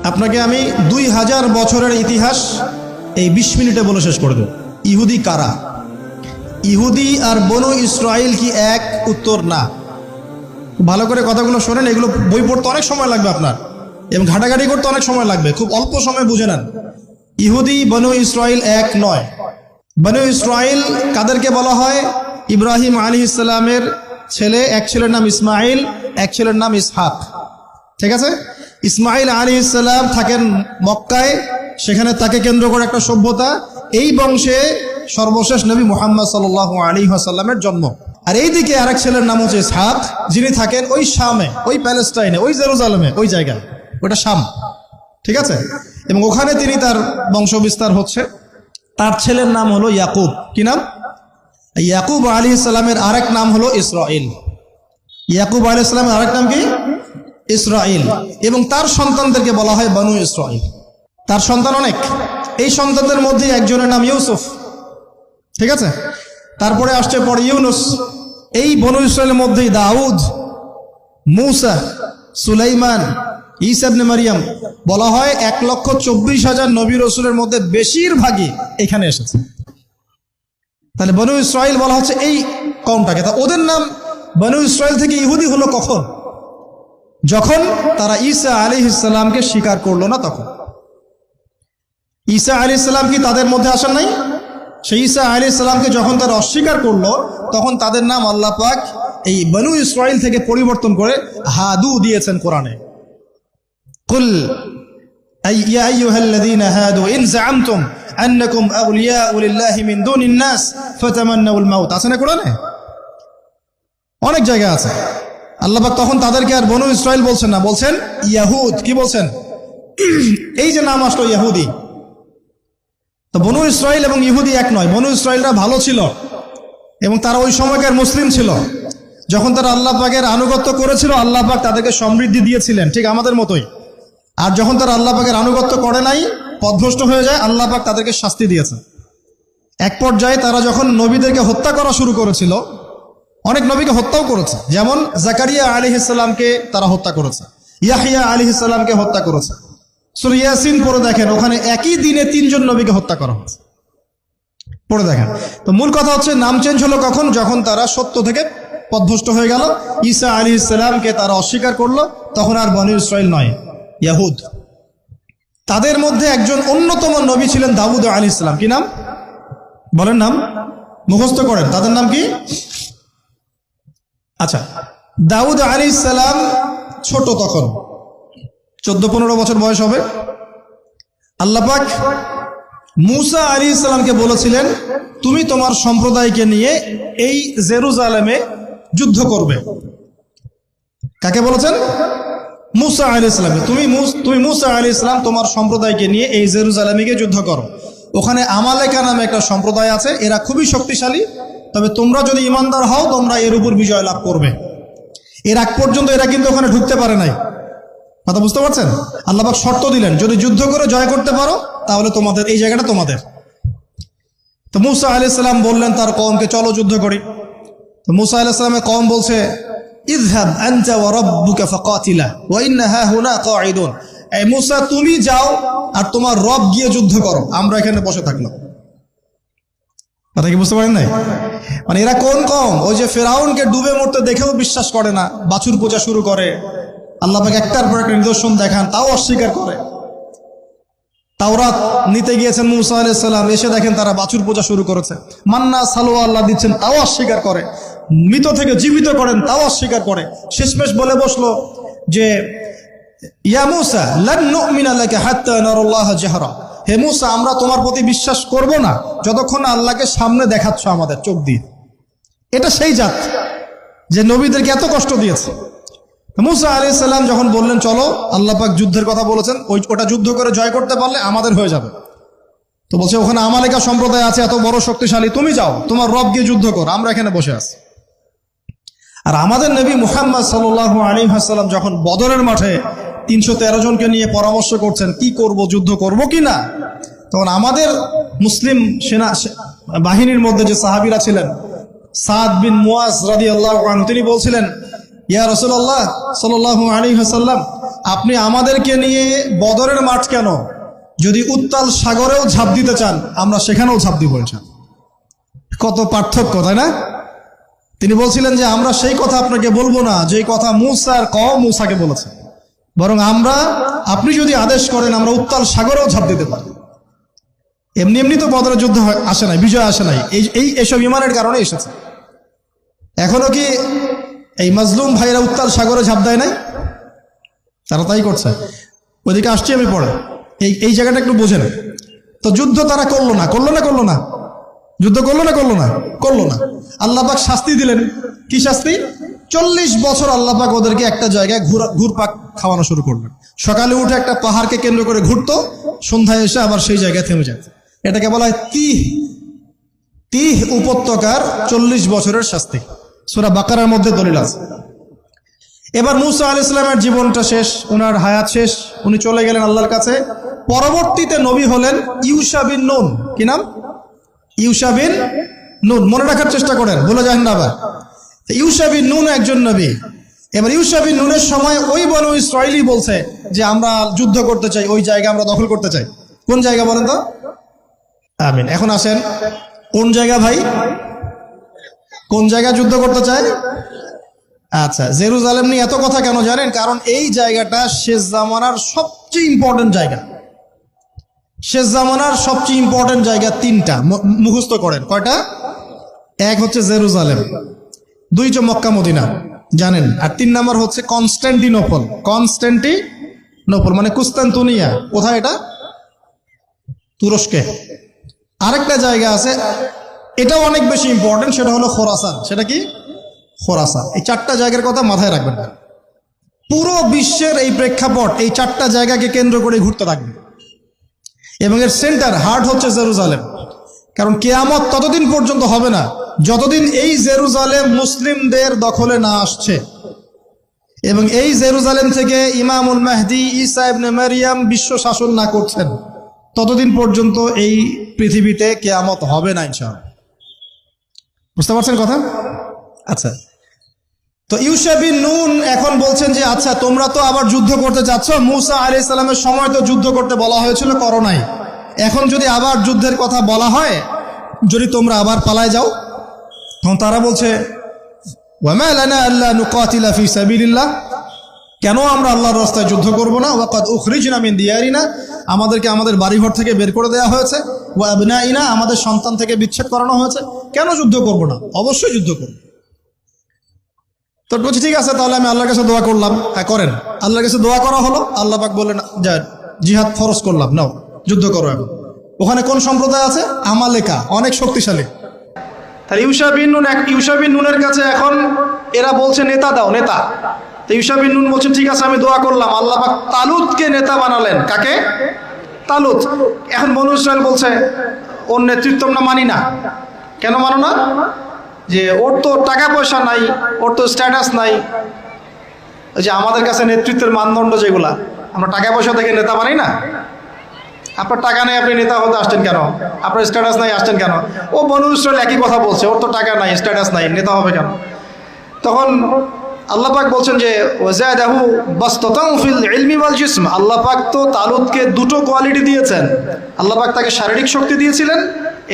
আপনাকে আমি 2000 বছরের ইতিহাস এই 20 মিনিটে বলে শেষ করে দেব। ইহুদি কারা? ইহুদি আর বনু ইসরাইল কি এক? উত্তর না। ভালো করে কথাগুলো শোনেন, এগুলো বই পড়তে অনেক সময় লাগবে আপনার, এবং ঘাটাঘাটি করতে অনেক সময় লাগবে, খুব অল্প সময় বুঝে নেন। ইহুদি বনু ইসরাইল এক নয়। বনু ইসরাইল কাদেরকে বলা হয়? ইব্রাহিম আলাইহিস সালামের ছেলে, এক ছেলের নাম ইসমাইল, এক ছেলের নাম ইসহাক। ঠিক আছে? ইসমাইল আলাইহিস সালাম থাকেন মক্কায়, সেখানে তাকে কেন্দ্র করে একটা সভ্যতা। এই বংশে সর্বশেষ নবী মুহাম্মদ সাল্লাল্লাহু আলাইহি ওয়াসাল্লামের জন্ম। আর এইদিকে আরেক ছেলের নাম হচ্ছে ইসহাক, যিনি থাকেন ওই শামে, ওই প্যালেস্টাইনে, ওই জেরুজালেমে, ওই জায়গায়, ওটা শাম। ঠিক আছে? এবং ওখানে তিনি তার বংশ বিস্তার হচ্ছে। তার ছেলের নাম হলো ইয়াকুব। কি নাম? ইয়াকুব আলাইহিস সালামের আরেক নাম হলো ইসরাইল। ইয়াকুব আলাইহিস সালামের আরেক নাম কি? ইসরাইল। এবং তার সন্তানদেরকে বলা হয় বনু ইসরাইল। তার সন্তান অনেক। এই সন্তানদের মধ্যে একজনের নাম ইউসুফ। ঠিক আছে? তারপরে আসছে পরে ইউনুস। এই বনু ইসরাইলের মধ্যেই দাউদ, মূসা, সুলাইমান, ঈসা ইবনে মারিয়াম। বলা হয় 1,24,000 নবী রাসূলের মধ্যে বেশিরভাগই এখানে এসেছে। তাহলে বনু ইসরাইল বলা হচ্ছে এই কওমটাকে। তা ওদের নাম বনু ইসরাইল থেকে ইহুদি হলো কখন? যখন তারা ঈসা আলাইহিস সালামকে স্বীকার করলো না তখন। ঈসা আলাইহিস সালাম কি তাদের মধ্যে আসেন নাই? সেই ঈসা আলাইহিস সালামকে যখন তারা অস্বীকার করলো, তখন তাদের নাম আল্লাহ পাক এই বনু ইসরাইল থেকে পরিবর্তন করে হাদু দিয়েছেন কোরআনে। কুল ইয়া আইয়ুহাল্লাযীনা হাদু ইন যাআমতুম আন্নাকুম আউলিয়াউ লিল্লাহি মিন দুনিন নাস ফাতামান্নাউল মাউত। আছে না কোরআনে? অনেক জায়গা আছে। আল্লাহ পাক তখন তাদেরকে আর বনু ইসরাইল বলছেন না, বলছেন ইয়াহুদ। কি বলছেন? এই যে নাম আসলো ইহুদি। তো বনু ইসরাইল এবং ইহুদি এক নয়। বনু ইসরাইলরা ভালো ছিল এবং তারা ওই সময়কার মুসলিম ছিল। যখন তারা আল্লাহ পাকের আনুগত্য করেছিল, আল্লাহ পাক তাদেরকে সমৃদ্ধি দিয়েছিলেন, ঠিক আমাদের মতোই। আর যখন তারা আল্লাহ পাকের আনুগত্য করে নাই, পথভ্রষ্ট হয়ে যায়, আল্লাহ পাক তাদেরকে শাস্তি দিয়েছেন। এক পর্যায়ে তারা যখন নবীদেরকে হত্যা করা শুরু করেছিল, অনেক নবীকে হত্যাও করেছে। যেমন জাকারিয়া আলাইহিস সালামকে তারা হত্যা করেছে, ইয়াহইয়া আলাইহিস সালামকে হত্যা করেছে। সূরা ইয়াসিন পড়ে দেখেন, ওখানে একই দিনে 3 জন নবীকে হত্যা করা হয়েছে। পড়ে দেখেন। তো মূল কথা হচ্ছে নাম চেঞ্জ হলো কখন? যখন তারা সত্য থেকে পথভ্রষ্ট হয়ে গেল, ঈসা আলাইহিস সালামকে তারা অস্বীকার করলো, তখন আর বনু ইসরাইল নয়, ইয়াহুদ। তাদের মধ্যে একজন অন্যতম নবী ছিলেন দাউদ আলাইহিস সালাম। কি নাম? বলেন নাম, মুখস্থ করেন। তাদের নাম কি? আচ্ছা, দাউদ আলাইহিস সালাম ছোট, তখন 14-15 বছর বয়স হবে। আল্লাহ পাক মূসা আলাইহিস সালামকে বলেছিলেন, তুমি তোমার সম্প্রদায়কে নিয়ে এই জেরুজালেমে যুদ্ধ করবে। কাকে বলেছেন? মূসা আলাইহিস সালাম। তুমি মূসা আলাইহিস সালাম তোমার সম্প্রদায়কে নিয়ে এই জেরুজালেমে গিয়ে যুদ্ধ করো। ওখানে আমালেকা নামে একটা সম্প্রদায় আছে, এরা খুবই শক্তিশালী। তবে তোমরা যদি ইমানদার হও, তোমরা এর উপর বিজয় লাভ করবে। এর আগ পর্যন্ত এরা কিন্তু ওখানে ঢুকতে পারে নাই। কথা বুঝতে পারছেন? আল্লাহ পাক শর্ত দিলেন, যদি যুদ্ধ করে জয় করতে পারো, তাহলে তোমাদের এই জায়গাটা তোমাদের। তো মূসা আলাইহিস সালাম বললেন তার কওমকে, চলো যুদ্ধ করি। তো মূসা আলাইহিস সালামের কওম বলছে, ইযহাব আনতা ওয়া রাব্বুকা ফাকাতিলা ওয়া ইন্না হাহুনা কাঈদুন। এই মূসা, তুমি যাও আর তোমার রব গিয়ে যুদ্ধ করো, আমরা এখানে বসে থাকলাম। কথা কি বুঝতে পারেন নাই? মানে এরা কোন কওম? ওই যে ফেরাউনকে ডুবে মরতে দেখেও বিশ্বাস করে না, বাছুর পূজা শুরু করে। আল্লাহ পাক একটার পর একটা নিদর্শন দেখান, তাও অস্বীকার করে। তাওরাত নিতে গিয়েছেন মূসা আলাইহিস সালাম, এসে দেখেন তারা বাছুর পূজা শুরু করেছে। মান্না সালোয়া আল্লাহ দিচ্ছেন, তাও অস্বীকার করে। মৃত থেকে জীবিত করেন, তাও অস্বীকার করে। শেষমেশ বলে বসলো যে ইয়া মূসা লান নুমিনা লাকা হাত্তা নারাল্লাহ জাহরা। হে মূসা, আমরা তোমার প্রতি বিশ্বাস করব না যতক্ষণ না আল্লাহকে সামনে দেখাচ্ছ আমাদের চোখ দিয়ে। এটা সেই জাত যে নবীদেরকে এত কষ্ট দিয়েছে। মূসা আলাইহিস সালাম যখন বললেন চলো, আল্লাহ পাক যুদ্ধের কথা বলেছেন, ওটা যুদ্ধ করে জয় করতে পারলে আমাদের হয়ে যাবে। তো বলছে ওখানে আমালেকা সম্প্রদায় আছে, এত বড় শক্তিশালী, তুমি যাও, তোমার রব গিয়ে যুদ্ধ কর, আমরা এখানে বসে আছি। আর আমাদের নবী মুহাম্মদ সাল্লাল্লাহু আলাইহি ওয়াসাল্লাম যখন বদরের মাঠে 313 জনকে নিয়ে পরামর্শ করছেন কি করব, যুদ্ধ করব কি না, তখন আমাদের মুসলিম সেনা বাহিনীর মধ্যে যে সাহাবীরা ছিলেন, সাদ বিন মুয়াজ রাদিয়াল্লাহু আনহু, তিনি বলছিলেন, ইয়া রাসূলুল্লাহ সাল্লাল্লাহু আলাইহি ওয়াসাল্লাম, আপনি আমাদেরকে নিয়ে বদরের মাঠ কেন, যদি উত্তাল সাগরেও ঝাঁপ দিতে চান আমরা সেখানেও ঝাঁপ দিব ইনশাআল্লাহ। কত পার্থক্য, তাই না? তিনি বলছিলেন যে আমরা সেই কথা আপনাকে বলবো না যেই কথা মুসার কওম মুসাকে বলেছে, বরং আপনি যদি আদেশ করেন আমরা উত্তাল সাগরেও ঝাঁপ দিতে পারি। এমনি এমনি তো বদরের যুদ্ধ আসে নাই, বিজয় আসে নাই, এইসব ইমানের কারণে এসেছে। এখনো কি এই মাজলুম ভাইরা উত্তাল সাগরে ঝাঁপ দেয় নাই? তারা তাই করছে। ওইদিকে আসছি আমি পরে, এই জায়গাটা একটু বোঝেন। তো যুদ্ধ তারা করলো না যুদ্ধ করলো না। আল্লাহ পাক শাস্তি দিলেন। কি শাস্তি? 40 বছর আল্লাহ পাক ওদেরকে একটা জায়গায় ঘুরপাক খাওয়ানো শুরু করলেন। সকালে উঠে একটা পাহাড়কে কেন্দ্র করে ঘুরতো, সন্ধ্যায় এসে আবার সেই জায়গায় থেমে যেত। এটাকে বলা হয় তিহ উপত্যকার 40 বছরের শাস্তি। সূরা বাকারার মধ্যে দলিল আছে। এবার মুসা আলাইহিস সালামের জীবনটা শেষ, ওনার হায়াত শেষ, উনি চলে গেলেন আল্লাহর কাছে। পরবর্তীতে নবী হলেন ইউশা বিন নুন। কি নাম? ইউশা বিন নুন। মনে রাখার চেষ্টা করেন, বলে যান না আবার। ইউশা বিন নুন একজন নবী। এবার ইউশা বিন নুনের সময় ওই বনু ইসরাইলি বলছে যে আমরা যুদ্ধ করতে চাই, ওই জায়গা আমরা দখল করতে চাই। কোন জায়গা বলেন তো? আমিন। এখন আসেন, কোন জায়গা ভাই? কোন জায়গা যুদ্ধ করতে চায়? আচ্ছা, জেরুজালেম নিয়ে এত কথা কেন জানেন? কারণ এই জায়গাটা শেষ জামানার সবচেয়ে ইম্পর্টেন্ট জায়গা। শেষ জামানার সবচেয়ে ইম্পর্টেন্ট জায়গা 3টা, মুখস্থ করেন। কয়টা? 1 হচ্ছে জেরুজালেম, 2 হচ্ছে মক্কা মদিনা, জানেন, আর 3 নাম্বার হচ্ছে কনস্ট্যান্টিনোপল। কনস্ট্যান্টিনোপল মানে কুস্তান্তনিয়া। কোথায় এটা? তুরস্কে। আরেকটা জায়গা আছে, এটাও অনেক বেশি ইম্পর্টেন্ট, সেটা হলো খোরাসান। সেটা কি? খোরাসান। এই 4টা জায়গার কথা মাথায় রাখবেন। পুরো বিশ্বের এই প্রেক্ষাপট এই 4টা জায়গাকে কেন্দ্র করে ঘুরতে থাকবে, এবং এর সেন্টার হার্ট হচ্ছে জেরুজালেম। কারণ কিয়ামত ততদিন পর্যন্ত হবে না যতদিন এই জেরুজালেম মুসলিমদের দখলে না আসছে, এবং এই জেরুজালেম থেকে ইমামুল মাহদি ঈসা ইবনে মারিয়াম বিশ্ব শাসন না করছেন, ততদিন পর্যন্ত এই পৃথিবীতে কিয়ামত হবে না ইনশাআল্লাহ। বুঝতে পারছেন কথা? আচ্ছা, তো ইউশা বিন নুন এখন বলছেন যে আচ্ছা তোমরা তো আবার যুদ্ধ করতে যাচ্ছ, মুসা আলাইহিস সালামের সময় তো যুদ্ধ করতে বলা হয়েছিল, করো নাই। এখন যদি আবার যুদ্ধের কথা বলা হয়, যদি তোমরা আবার পালায় যাও, তখন তারা বলছে ওয়ামা লানা আল্লা নুকাতিলা ফি সাবিলিল্লাহ, কেন আমরা আল্লাহর রাস্তায় যুদ্ধ করব না? ওয়াকাদ উখরিজনা মিন দিয়ারিনা, আমাদেরকে আমাদের বাড়িঘর থেকে বের করে দেওয়া হয়েছে, ওয়া আবনাইনা, আমাদের সন্তান থেকে বিচ্ছেদ করানো হয়েছে, কেন যুদ্ধ করব না? অবশ্যই যুদ্ধ করব। তো বলছি ঠিক আছে, তাহলে আমি আল্লাহর কাছে দোয়া করলাম। হ্যাঁ করেন। আল্লাহর কাছে দোয়া করা হলো, আল্লাহ পাক বললেন যা জিহাদ ফরজ করলাম, নাও যুদ্ধ করো। এখন ওখানে কোন সম্প্রদায় আছে? আমালেকা, অনেক শক্তিশালী। তাহলে ইউশা বিন নুনের কাছে এখন এরা বলছে নেতা দাও, নেতা। তো ইউশা বিন নুন বলছেন ঠিক আছে আমি দোয়া করলাম, আল্লাহ পাক তালুতকে নেতা বানালেন। কাকে? তালুত। এখন বনু ইসরাইল বলছে ওর নেতৃত্ব আমরা মানি না। কেন মানো না? যে ওর তো টাকা পয়সা নাই, ওর তো স্ট্যাটাস নাই। ওই যে আমাদের কাছে নেতৃত্বের মানদণ্ড যেগুলা, আমরা টাকা পয়সা থেকে নেতা বানাই না। আপনার টাকা নেই, আপনি নেতা হতে আসছেন কেন? আপনার স্ট্যাটাস নাই, আসছেন কেন? ও বনু ইসরাইল একই কথা বলছে, ওর তো টাকা নাই, স্ট্যাটাস নাই, নেতা হবে কেন? তখন আল্লাহ পাক বলছেন যে ওয়াজাদাহু বাসতাতান ফিল ইলমি ওয়াল জিসম, আল্লাহ পাক তো তালুতকে 2টো কোয়ালিটি দিয়েছেন। আল্লাহ পাক তাকে শারীরিক শক্তি দিয়েছিলেন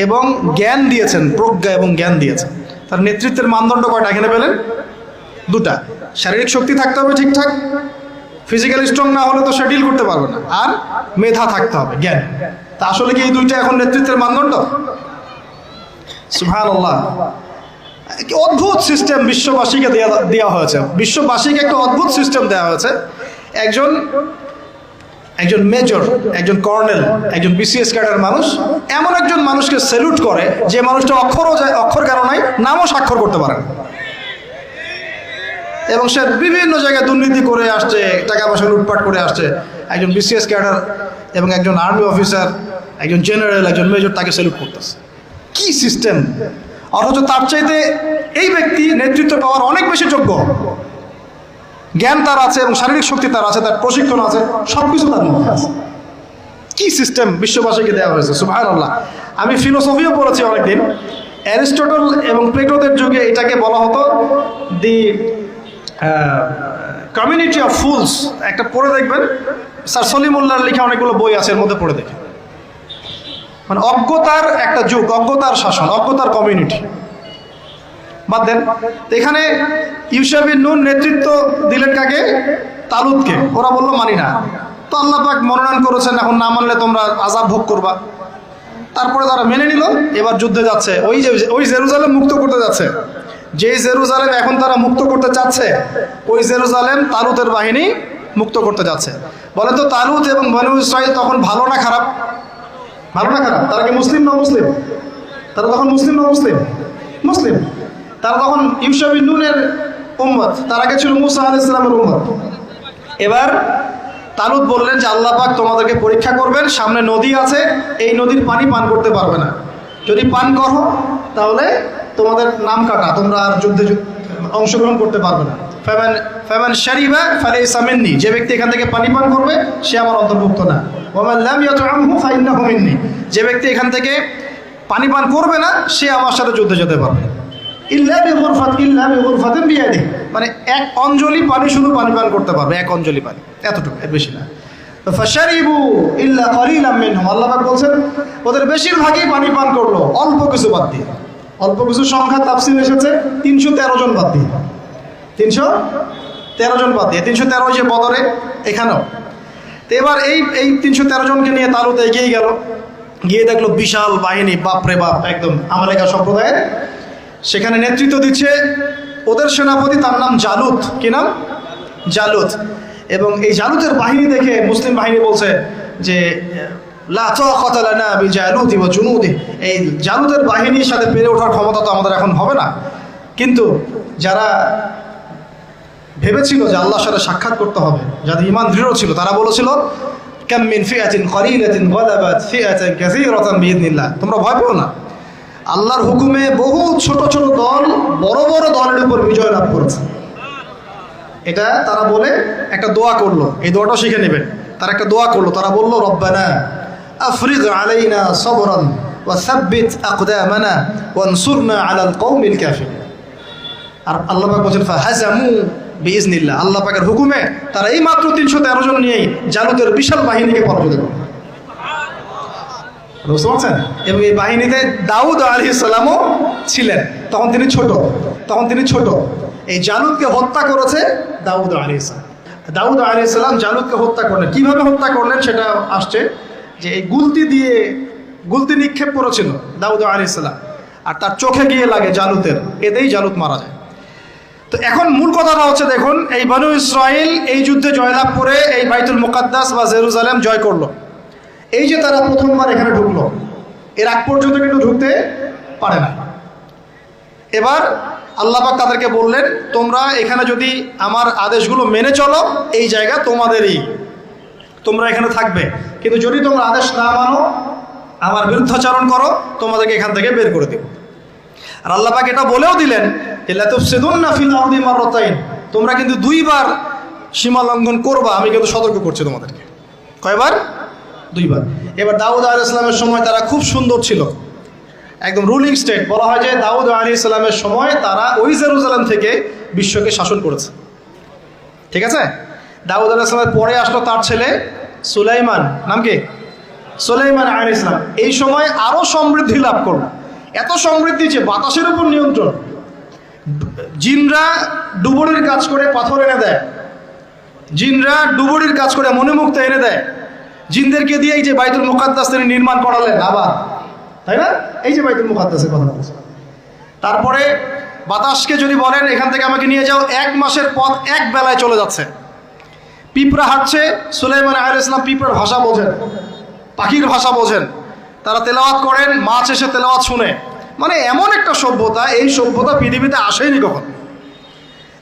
এবং জ্ঞান দিয়েছেন, প্রজ্ঞা এবং জ্ঞান দিয়েছেন। তার নেতৃত্বের মানদণ্ড কয়টা এখানে পেলেন? 2টা। শারীরিক শক্তি থাকতে হবে ঠিকঠাক, ফিজিক্যালি স্ট্রং না হলে তো সে ডিল করতে পারবে না, আর মেধা থাকতে হবে, জ্ঞান। তা আসলে কি এই 2টা এখন নেতৃত্বের মানদণ্ড? সুবহানাল্লাহ। কি অদ্ভুত সিস্টেম বিশ্ববাসীকে দেওয়া হয়েছে। বিশ্ববাসীকে একটা অদ্ভুত সিস্টেম দেওয়া হয়েছে। একজন মেজর, একজন কর্নেল, একজন বিসিএস ক্যাডার মানুষ এমন একজন মানুষকে স্যালুট করে যে মানুষটা অক্ষর জ্ঞান নাই, নামও স্বাক্ষর করতে পারে না, এবং সে বিভিন্ন জায়গায় দুর্নীতি করে আসছে, টাকা পয়সা লুটপাট করে আসছে। একজন বিসিএস ক্যাডার এবং একজন আর্মি অফিসার, একজন জেনারেল, একজন মেজর তাকে স্যালুট করতেছে। কি সিস্টেম! অথচ তার চাইতে এই ব্যক্তি নেতৃত্ব পাওয়ার অনেক বেশি যোগ্য। জ্ঞান তার আছে এবং শারীরিক শক্তি তার আছে, তার প্রশিক্ষণ আছে, সবকিছু তার মধ্যে আছে। কি সিস্টেম বিশ্ববাসীকে দেওয়া হয়েছে! সুবহানাল্লাহ। আমি ফিলোসফিও পড়েছি অনেকদিন। অ্যারিস্টটল এবং প্লেটোদের যুগে এটাকে বলা হতো দি কমিউনিটি অফ ফুলস, একটা পড়ে দেখবেন, স্যার সলিমুল্লাহর লেখা অনেকগুলো বই আছে, এর মধ্যে পড়ে দেখেন। মানে অজ্ঞতার একটা যুগ, অজ্ঞতার শাসন, অজ্ঞতার কমিউনিটি। বাদ দেন, এখানে ইউশা বিন নুন নেতৃত্ব দিলেন কাকে? তালুতকে। ওরা বললো মানি না। তো আল্লাহ পাক মনোনয়ন করেছেন, এখন না মানলে তোমরা আযাব ভোগ করবা। তারপরে তারা মেনে নিল, এবার যুদ্ধে যাচ্ছে। ওই জেরুজালেম মুক্ত করতে যাচ্ছে। যেই জেরুজালেম এখন তারা মুক্ত করতে চাচ্ছে, ওই জেরুজালেম তালুতের বাহিনী মুক্ত করতে যাচ্ছে। বলেন তো, তালুত এবং বনু ইসরাইল তখন ভালো না খারাপ? ভালো না খারাপ? তারা কি মুসলিম না মুসলিম? তারা তখন মুসলিম না মুসলিম? মুসলিম। তারা তখন ইউশা বিন নুনের উম্মত, তার আগে ছিল মূসা আলাইহিস সালামের উম্মত। এবার তালুত বললেন যে আল্লাহ পাক তোমাদেরকে পরীক্ষা করবেন, সামনে নদী আছে, এই নদীর পানি পান করতে পারবে না। যদি পান করো তাহলে তোমাদের নাম কাটা, তোমরা আর যুদ্ধে অংশগ্রহণ করতে পারবে না। ফামান শারিবা ফালাইসা মিন্নি, যে ব্যক্তি এখান থেকে পানি পান করবে সে আমার অন্তর্ভুক্ত না। ওয়া মান লাম ইয়াতআমহু ফাইন্নাহু মিন্নি, যে ব্যক্তি এখান থেকে পানি পান করবে না সে আমার সাথে যুদ্ধে যেতে পারবে। ইল্লা বিগুরফাতিন বিয়াদিহি, মানে এক অঞ্জলি পানি শুধু পানি পান করতে পারবে, এক অঞ্জলি পানি, এতটুকু, এর বেশি না। ফাশারিবু ইল্লা কালিলাম মিনহুম, আল্লাহ পাক বলছেন ওদের বেশিরভাগই পানি পান করলো, অল্প কিছু বাদ দিয়ে। অল্প কিছু সংখ্যা তাফসীর এসেছে 313 জন বাদ দিয়ে, 313 জন বাদ দিয়ে, 313 যে বদরে, এখানেও। তো এবার এই 313 জনকে নিয়ে তালুত এগিয়ে গেল, গিয়ে দেখলো বিশাল বাহিনী, বাপরে বাপ, একদম আমালেকা সম্প্রদায়ের। সেখানে নেতৃত্ব দিচ্ছে ওদের সেনাপতি, তার নাম জালুত। কি নাম? জালুত। এবং এই জালুতের বাহিনী দেখে মুসলিম বাহিনী বলছে যে লা তাকাতা লানা বিজালুতি ওয়া জুনুদি, এই জালুতের বাহিনীর সাথে পেরে ওঠার ক্ষমতা তো আমাদের এখন হবে না। কিন্তু যারা ভেবেছিল যে আল্লাহর সাথে সাক্ষাৎ করতে হবে, যাদের ঈমান দৃঢ় ছিল, তারা বলেছিল কাম মিন ফিআতিন ক্বালিলাতিন গালাবাত ফিআতান কাসীরাতান বিইذنিল্লাহ, তোমরা ভয় পেও না, আল্লাহর হুকুমে বহু ছোট ছোট দল বড় বড় দলের উপর বিজয় লাভ করেছে। এটা তারা বলে একটা দোয়া করলো, এই দোয়াটা শিখে নেবেন। তারা একটা দোয়া করলো, তারা বললো রব্বানা আফরিগ আলাইনা সাবরান ওয়া সাব্বিত আকদামানা ওয়ানসুরনা আলাল কওমিল কাফিরিন। আর আল্লাহ পাক বলেন ফাহাজামু বিইذনিল্লাহ, আল্লাহ পাকের হুকুমে তারা এই মাত্র 313 জন নিয়েই জালুতের বিশাল বাহিনীকে পরাজিত করলো। বুঝতে পারছেন? এবং এই বাহিনীতে দাউদ আলাইহিস সালামও ছিলেন, তখন তিনি ছোট। এই জালুতকে হত্যা করেছে দাউদ আলাইহিস সালাম। দাউদ আলাইহিস সালাম জালুতকে হত্যা করলেন। কিভাবে হত্যা করলেন সেটা আসছে, যে এই গুলতি নিক্ষেপ করেছিল দাউদ আলাইহিস সালাম, আর তার চোখে গিয়ে লাগে জালুতের, এতেই জালুত মারা যায়। তো এখন মূল কথাটা হচ্ছে, দেখুন এই বনু ইসরাইল এই যুদ্ধে জয়লাভ করে এই বাইতুল মুকাদ্দাস বা জেরুজালেম জয় করলো। এই যে তারা প্রথমবার এখানে ঢুকলো, এর আগ পর্যন্ত কিন্তু ঢুকতে পারে না। এবার আল্লাহ পাক তাদেরকে বললেন তোমরা এখানে যদি আমার আদেশগুলো মেনে চলো, এই জায়গা তোমাদেরই, তোমরা এখানে থাকবে। কিন্তু যদি তোমরা আদেশ না মানো, আমার বিরুদ্ধাচরণ করো, তোমাদেরকে এখান থেকে বের করে দেব। আর আল্লাহ পাক এটা বলেও দিলেন লা তুফসিদুন্না ফিল আরদি মাররাতাইন, তোমরা কিন্তু 2 বার সীমা লঙ্ঘন করবা, আমি কিন্তু সতর্ক করছি তোমাদেরকে। কয়বার? 2 বার। এবার দাউদ আলাইহিস সালামের সময় তারা খুব সুন্দর ছিল, একদম রুলিং স্টেট। বলা হয় যে দাউদ আলাইহিস সালামের সময় তারা ওই জেরুজালেম থেকে বিশ্বকে শাসন করেছে। ঠিক আছে? দাউদ আলাইহিস সালামের পরে আসলো তার ছেলে সুলাইমান, নাম কি? সুলাইমান আলাইহিস সালাম। এই সময় আরো সমৃদ্ধি লাভ করলো, এত সমৃদ্ধি যে বাতাসের উপর নিয়ন্ত্রণ। জিনরা ডুবুরির কাজ করে পাথর এনে দেয়, জিনরা ডুবুরির কাজ করে মণিমুক্তা এনে দেয়। জিনদেরকে দিয়ে এই যে বাইতুল মুকাদ্দাস তিনি নির্মাণ করালেন আবার, তাই না? এই যে বাইতুল মুকাদ্দাসের কথা বলছে। তারপরে বাতাসকে যদি বলেন এখান থেকে আমাকে নিয়ে যাও, 1 মাসের পথ 1 বেলায় চলে যাচ্ছে। পিঁপড়া হাঁটছে, সুলাইমান আলাইহিস সালাম পিঁপড়ার ভাষা বোঝেন, পাখির ভাষা বোঝেন। তারা তেলাওয়াত করেন, মাছ এসে তেলাওয়াত শুনে। মানে এমন একটা সভ্যতা, এই সভ্যতা পৃথিবীতে আসেনি কখন।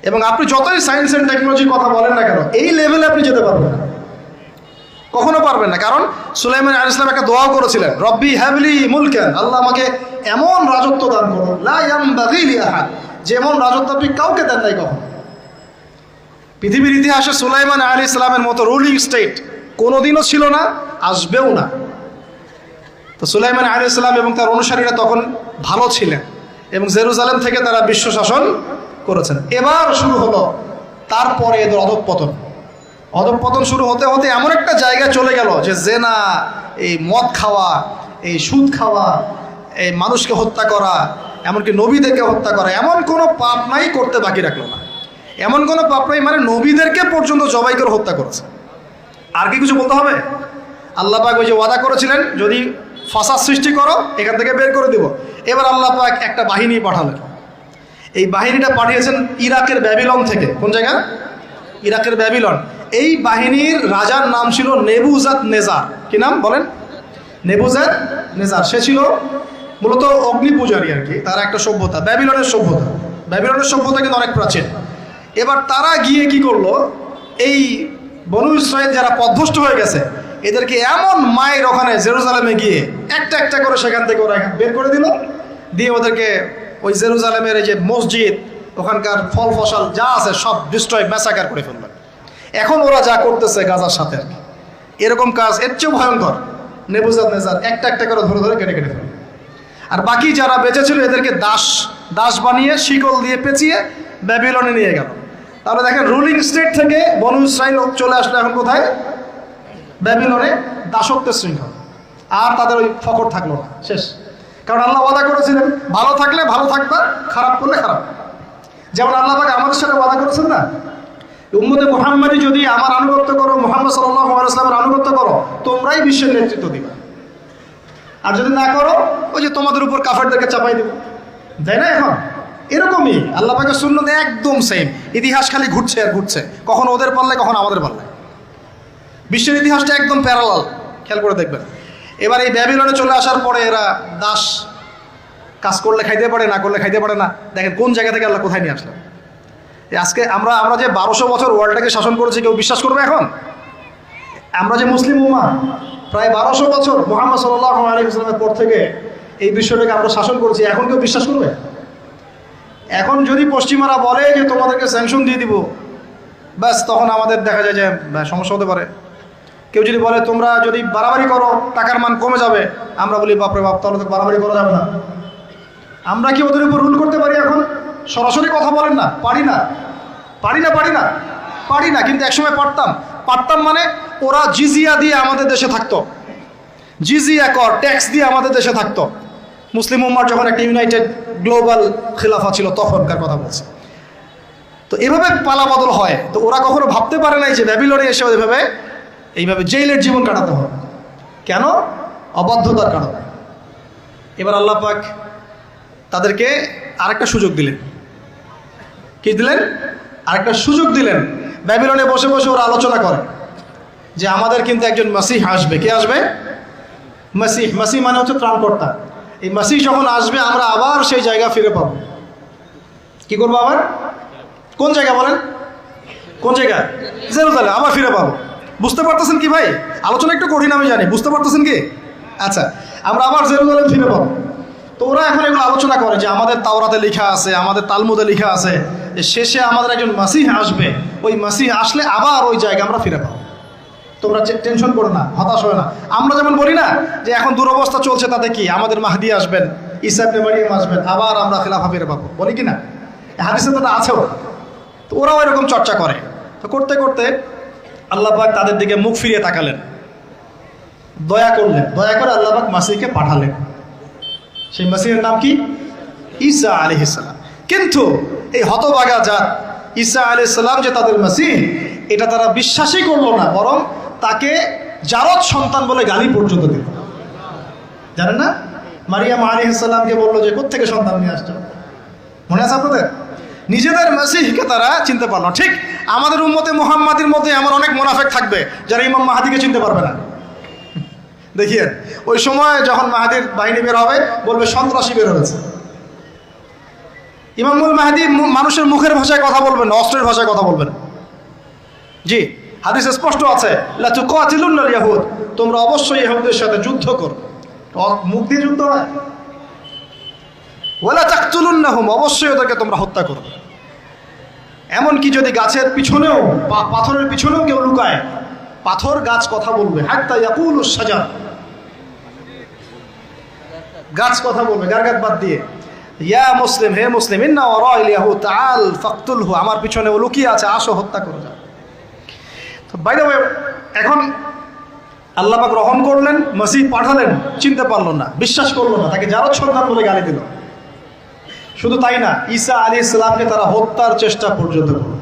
এবং আপনি যতই সায়েন্স অ্যান্ড টেকনোলজির কথা বলেন না কেন, এই লেভেলে আপনি যেতে পারবেন না, কখনো পারবেন না। কারণ সুলাইমান আলাইহিস সালাম একটা দোয়া করেছিলেন, রব্বি হাবলি মুলকান, আল্লাহ আমাকে এমন রাজত্ব দান করুন, লা ইয়ামবাগি লি আহাদ, যেমন রাজত্ব আপনি কাউকে দেন নাই কখনো। পৃথিবীর ইতিহাসে সুলাইমান আলাইহিস সালামের মতো রুলিং স্টেট কোনোদিনও ছিল না, আসবেও না। তো সুলাইমান আলাইহিস সালাম এবং তার অনুসারীরা তখন ভালো ছিলেন এবং জেরুজালেম থেকে তারা বিশ্ব শাসন করেছেন। এবার শুরু হলো তারপরে এদের অধঃপতন শুরু হতে হতে এমন একটা জায়গায় চলে গেল যে জেনা, এই মদ খাওয়া, এই সুদ খাওয়া, এই মানুষকে হত্যা করা, এমনকি নবীদেরকে হত্যা করা, এমন কোনো পাপ নাই করতে বাকি রাখলো না। এমন কোনো পাপ নাই মানে নবীদেরকে পর্যন্ত জবাই করে হত্যা করেছে। আর কি কিছু বলতে হবে? আল্লাহ পাক ওই যে ওয়াদা করেছিলেন যদি ফাসাদ সৃষ্টি করো এখান থেকে বের করে দিব। এবার আল্লাহ পাক একটা বাহিনী পাঠালেন। এই বাহিনীটা পাঠিয়েছেন ইরাকের ব্যাবিলন থেকে। কোন জায়গা? ইরাকের ব্যাবিলন। এই বাহিনীর রাজার নাম ছিল নেবুজাত নেজার। কি নাম বলেন? নেবুজাত নেজার। সে ছিল মূলত অগ্নি পূজারী আর কি। তার একটা সভ্যতা, ব্যাবিলনের সভ্যতা। ব্যাবিলনের সভ্যতা কিন্তু অনেক প্রাচীন। এবার তারা গিয়ে কি করলো, এই বনু ইসরাইল যারা পথভ্রষ্ট হয়ে গেছে এদেরকে এমন মায়ের ওখানে জেরুজালেমে গিয়ে একটা একটা করে সেখান থেকে ওরা বের করে দিল, দিয়ে ওদেরকে ওই জেরুজালেমের এই যে মসজিদ, ওখানকার ফল ফসল যা আছে সব ডিস্ট্রয়, ম্যাসাকার করে ফেললেন। এখন ওরা যা করতেছে গাজার সাথে আর কি, এরকম কাজ এর চেয়েও ভয়ঙ্কর। নেবুজাত নেজার একটা একটা করে ধরে ধরে কেটে কেটে ফেলল। আর বাকি যারা বেঁচে ছিল এদেরকে দাস বানিয়ে শিকল দিয়ে পেঁচিয়ে ব্যাবিলনে নিয়ে গেল। তাহলে দেখেন রুলিং স্টেট থেকে বনু ইসরাইল চলে আসলো এখন কোথায়? ব্যাবিলনে, দাসত্বের শৃঙ্খল। আর তাদের ওই ফকর থাকলো না, শেষ। কারণ আল্লাহ ওয়াদা করেছিলেন ভালো থাকলে ভালো থাকবা, খারাপ করলে খারাপ। যেমন আল্লাহ পাক আমাদের সাথে ওয়াদা করেছেন না, উম্মতে মুহাম্মাদি যদি আমার আনুগত্য করো, মুহাম্মদ সাল্লাল্লাহু আলাইহি ওয়াসাল্লামের আনুগত্য করো, তোমরাই বিশ্বের নেতৃত্ব দিবা। আর যদি না করো, ওই যে তোমাদের উপর কাফেরদেরকে চাপাই দেব, তাই না? এখন এরকমই আল্লাহ পাকের সুন্নাত একদম সেম। ইতিহাস খালি ঘুরছে আর ঘুরছে, কখন ওদের পাল্লায় কখন আমাদের পাল্লায়। বিশ্বের ইতিহাসটা একদম প্যারালাল, খেয়াল করে দেখবেন। এবার এই ব্যাবিলনে চলে আসার পরে এরা দাস, কাজ করলে খাইতে পারে, না করলে খাইতে পারে না। দেখেন কোন জায়গা থেকে আল্লাহ কোথায় নিয়ে আসলো। আজকে আমরা যে 1200 বছর ওয়ার্ল্ডটাকে শাসন করেছি, কেউ বিশ্বাস করবে এখন? আমরা যে মুসলিম উম্মাহ প্রায় 1200 বছর মুহাম্মদ সাল্লাল্লাহু আলাইহি ওয়াসাল্লামের পর থেকে এই বিশ্বটাকে আমরা শাসন করেছি, এখন কেউ বিশ্বাস করবে? এখন যদি পশ্চিমারা বলে যে তোমাদেরকে স্যাংশন দিয়ে দিব, ব্যাস তখন আমাদের দেখা যায় যে সমস্যা হতে পারে। কেউ যদি বলে তোমরা যদি বাড়াবাড়ি করো টাকার মান কমে যাবে, আমরা বলি বাপরে বাপ, তাহলে তো বাড়াবাড়ি করা যাবে না। আমরা কি ওদের উপর রুল করতে পারি? এখন সরাসরি কথা বলেন না, পারি না। কিন্তু একসময় পারতাম মানে ওরা জিজিয়া দিয়ে আমাদের দেশে থাকতো, জিজিয়া কর, ট্যাক্স দিয়ে আমাদের দেশে থাকতো। মুসলিম উম্মার যখন একটা ইউনাইটেড গ্লোবাল খিলাফা ছিল তখনকার কথা বলছে। তো এভাবে পালাবদল হয়। তো ওরা কখনো ভাবতে পারে নাই যে ব্যাবিলনে এসে এইভাবে জেইলের জীবন কাটাতে হবে। কেন? অবাধ্যতার কারণে। এবার আল্লাহ পাক তাদেরকে আরেকটা সুযোগ দিলেন। কি দিলেন? আরেকটা সুযোগ দিলেন। ব্যাবিলনে বসে বসে ওরা আলোচনা করে যে আমাদের কিন্তু একজন মাসিহ আসবে। কে আসবে? মাসিহ মানে হচ্ছে ত্রাণকর্তা। এই মাসিহ যখন আসবে আমরা আবার সেই জায়গা ফিরে পাবো। কি করবো আবার? কোন জায়গা বলেন? কোন জায়গা? জেরুজালেম। আবার ফিরে পাবো। বুঝতে পারতেছেন কি ভাই? আলোচনা একটু কঠিন আমি জানি, বুঝতে পারতেছেন কি? আচ্ছা, আমরা আবার জেরুজালেম ফিরে পাবো। তো ওরা এখন এগুলো আলোচনা করে যে আমাদের তাওরাতে লেখা আছে, আমাদের তালমুদে লেখা আছে যে শেষে আমাদের একজন মাসিহ আসবে, ওই মাসিহ আসলে আবার ওই জায়গা আমরা ফিরে পাবো। তোমরা টেনশন করো না, হতাশ হয় না। আমরা যেমন বলি না যে এখন দুরবস্থা চলছে, তাতে কি আমাদের মাহদি আসবেন, ঈসা ইবনে মারইয়াম আসবেন, আবার আমরা খেলাফা ফিরে পাবো, বলি কি না? হাদিসে তো আছেও। তো ওরাও এরকম চর্চা করে। তো করতে করতে আল্লাহ পাক তাদের দিকে মুখ ফিরিয়ে তাকালেন, দয়া করলেন, দয়া করে আল্লাহ পাক মাসিহকে পাঠালেন। সেই মাসিহের নাম কি? ঈসা আলাইহিস সালাম। কিন্তু এই হতভাগা জাত ঈসা আলাইহিস সালাম যে তাদের মাসিহ, এটা তারা বিশ্বাসই করলো না, বরং তাকে জারদ সন্তান বলে গালি পর্যন্ত দিল। জানেন না? মারিয়াম আলাইহিস সালামকে বললো যে কোত্থেকে সন্তান নিয়ে আসছো, মনে আছে আপনাদের? নিজেদের মাসিহকে তারা চিনতে পারলো। ঠিক আমাদের উম্মতে মুহাম্মাদির মধ্যে এমন অনেক মুনাফিক থাকবে যারা ইমাম মাহাদিকে চিনতে পারবে না। দেখিয়ে ওই সময় যখন মাহাদির বাহিনী বের হবে বলবে সন্ত্রাসী বের হয়েছে। ইমামুল মাহাদি মানুষের মুখের ভাষায় কথা বলবেন না, অস্ত্রের ভাষায় কথা বলবেন। জি, হাদিসে স্পষ্ট আছে লা তুকাতিলুনাল ইয়াহুদ, তোমরা অবশ্যই ইহুদের সাথে যুদ্ধ করো। মুখ দিয়ে যুদ্ধ হয়। ওয়ালা তাকতুলুন্নাহুম, অবশ্যই ওদেরকে তোমরা হত্যা করবে। এমনকি যদি গাছের পিছনেও বা পাথরের পিছনেও কেউ লুকায়, পাথর গাছ কথা বলবে। হাত্তা ইয়াকুলুস শাজার, গাছ কথা বলবে গারগাত বাদ দিয়ে। ইয়া মুসলিম, হে মুসলিম, ইন্না ওয়ারাইল ইয়াহুদ তাআল ফাকতুলহু, আমার পিছনে ও লুকিয়ে আছে, আসো হত্যা করে যাও। তো বাই দ্য ওয়ে, এখন আল্লাহ পাক রহম করলেন, মসিহ পাঠালেন, চিনতে পারলো না, বিশ্বাস করলো না, তাকে জারদ সন্তান বলে গালি দিল। শুধু তাই না, ঈসা আলাইহিস সালামকে তারা হত্যার চেষ্টা পর্যন্ত করল।